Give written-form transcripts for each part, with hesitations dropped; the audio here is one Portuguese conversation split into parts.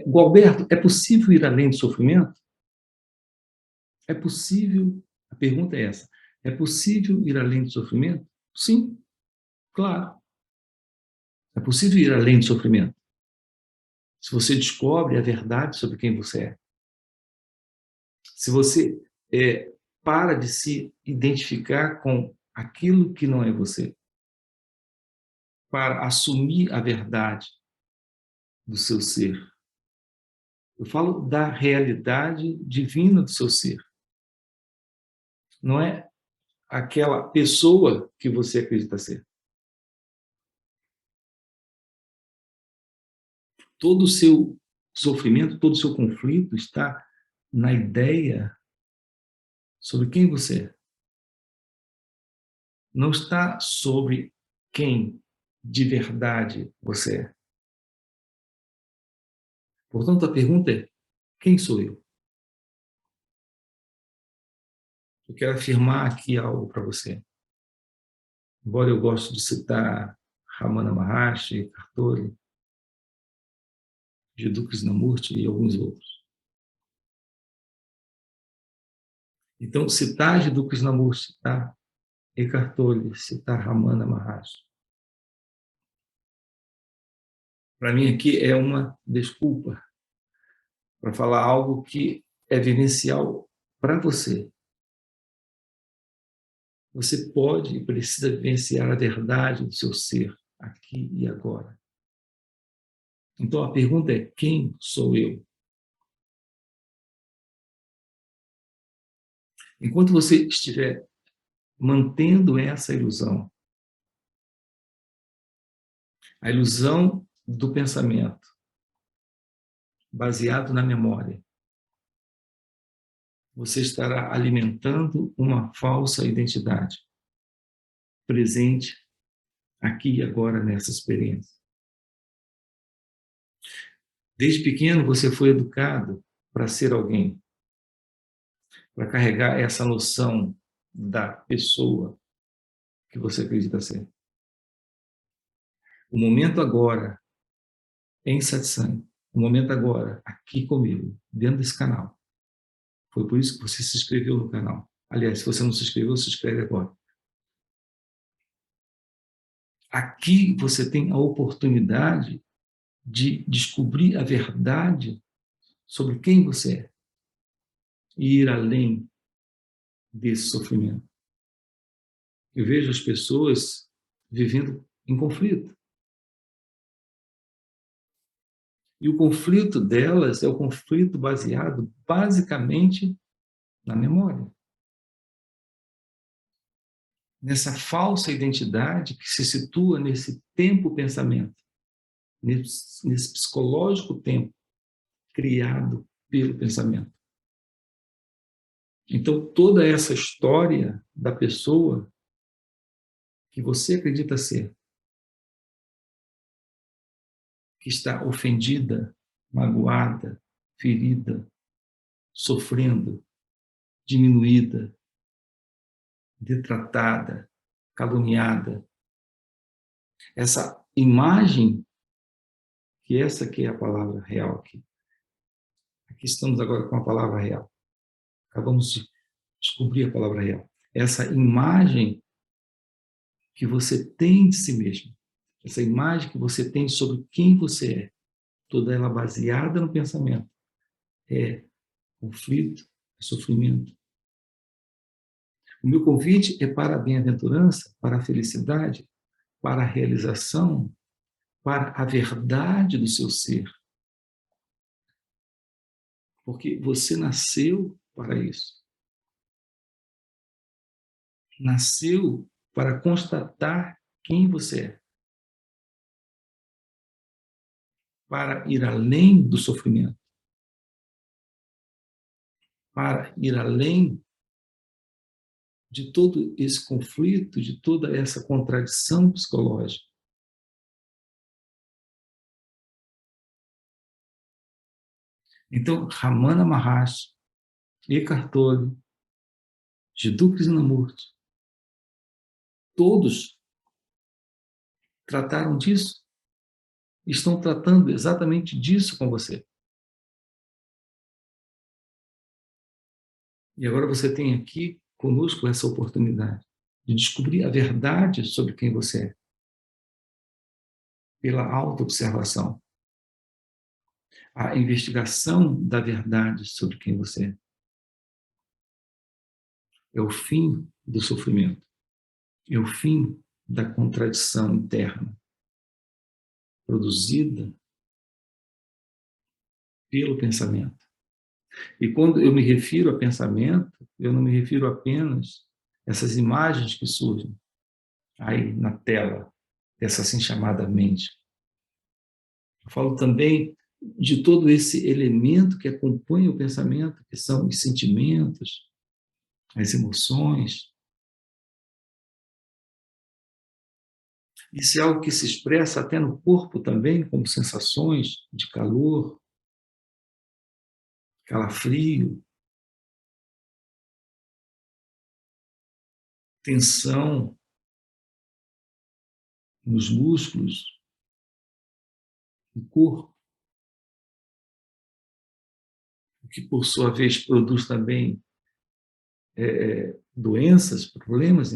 Gualberto, é possível ir além do sofrimento? É possível, a pergunta é essa, é possível ir além do sofrimento? Sim, claro, é possível ir além do sofrimento. Se você descobre a verdade sobre quem você é, se você para de se identificar com aquilo que não é você, para assumir a verdade do seu ser. Eu falo da realidade divina do seu ser. Não é aquela pessoa que você acredita ser. Todo o seu sofrimento, todo o seu conflito está na ideia sobre quem você é. Não está sobre quem de verdade você é. Portanto, a pergunta é: quem sou eu? Eu quero afirmar aqui algo para você. Embora eu goste de citar Ramana Maharshi, Eckhart Tolle, Jiddu Krishnamurti e alguns outros. Então, citar Jiddu Krishnamurti, citar Eckhart Tolle, citar Ramana Maharshi, para mim aqui é uma desculpa para falar algo que é vivencial para você. Você pode e precisa vivenciar a verdade do seu ser, aqui e agora. Então a pergunta é: quem sou eu? Enquanto você estiver mantendo essa ilusão, a ilusão do pensamento, baseado na memória, você estará alimentando uma falsa identidade, presente aqui e agora nessa experiência. Desde pequeno você foi educado para ser alguém, para carregar essa noção da pessoa que você acredita ser. O momento agora, em satsang, o momento agora, aqui comigo, dentro desse canal. Foi por isso que você se inscreveu no canal. Aliás, se você não se inscreveu, se inscreve agora. Aqui você tem a oportunidade de descobrir a verdade sobre quem você é e ir além desse sofrimento. Eu vejo as pessoas vivendo em conflito. E o conflito delas é o conflito baseado basicamente na memória. Nessa falsa identidade que se situa nesse tempo-pensamento, nesse psicológico tempo criado pelo pensamento. Então, toda essa história da pessoa que você acredita ser, que está ofendida, magoada, ferida, sofrendo, diminuída, detratada, caluniada. Essa imagem, que essa que é a palavra real aqui. Aqui estamos agora com a palavra real. Acabamos de descobrir a palavra real. Essa imagem que você tem de si mesmo, essa imagem que você tem sobre quem você é, toda ela baseada no pensamento, é conflito, é sofrimento. O meu convite é para a bem-aventurança, para a felicidade, para a realização, para a verdade do seu ser. Porque você nasceu para isso. Nasceu para constatar quem você é. Para ir além do sofrimento. Para ir além de todo esse conflito, de toda essa contradição psicológica. Então, Ramana Maharshi, Eckhart Tolle, Jiddu Krishnamurti, todos trataram disso. estão tratando exatamente disso com você. E agora você tem aqui conosco essa oportunidade de descobrir a verdade sobre quem você é, pela autoobservação, a investigação da verdade sobre quem você é. É o fim do sofrimento, é o fim da contradição interna produzida pelo pensamento. E quando eu me refiro a pensamento, eu não me refiro apenas a essas imagens que surgem aí na tela dessa assim chamada mente. Eu falo também de todo esse elemento que acompanha o pensamento, que são os sentimentos, as emoções. Isso é algo que se expressa até no corpo também, como sensações de calor, calafrio, tensão nos músculos, no corpo, o que por sua vez produz também doenças, problemas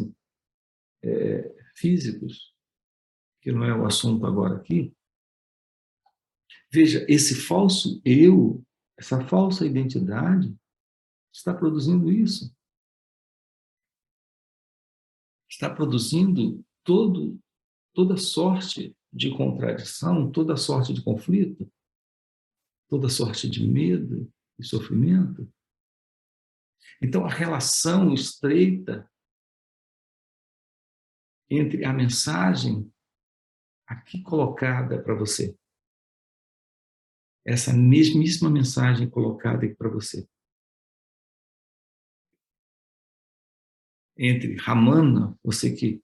físicos, que não é o assunto agora aqui. Veja, esse falso eu, essa falsa identidade, está produzindo isso. Está produzindo toda sorte de contradição, toda sorte de conflito, toda sorte de medo e sofrimento. Então, a relação estreita entre a mensagem aqui colocada para você, essa mesmíssima mensagem colocada aqui para você, entre Ramana, você que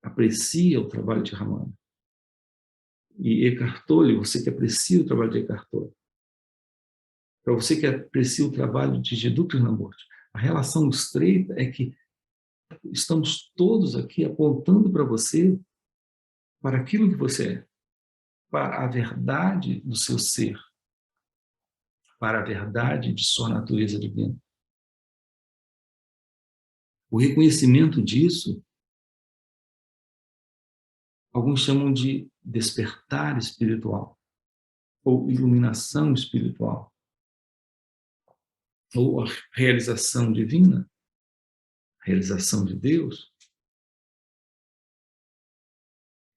aprecia o trabalho de Ramana, e Eckhart Tolle, você que aprecia o trabalho de Eckhart Tolle, para você que aprecia o trabalho de Jiddu Krishnamurti, a relação estreita é que estamos todos aqui apontando para você, para aquilo que você é, para a verdade do seu ser, para a verdade de sua natureza divina. O reconhecimento disso, alguns chamam de despertar espiritual, ou iluminação espiritual, ou a realização divina, a realização de Deus.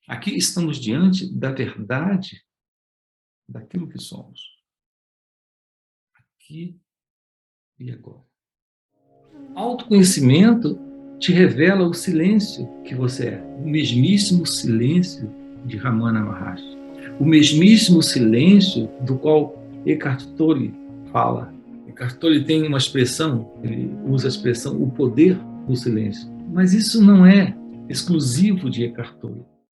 Aqui estamos diante da verdade daquilo que somos, aqui e agora. Autoconhecimento te revela o silêncio que você é, o mesmíssimo silêncio de Ramana Maharshi, o mesmíssimo silêncio do qual Eckhart Tolle fala. Eckhart Tolle tem uma expressão, ele usa a expressão o poder do silêncio, mas isso não é exclusivo de Eckhart Tolle.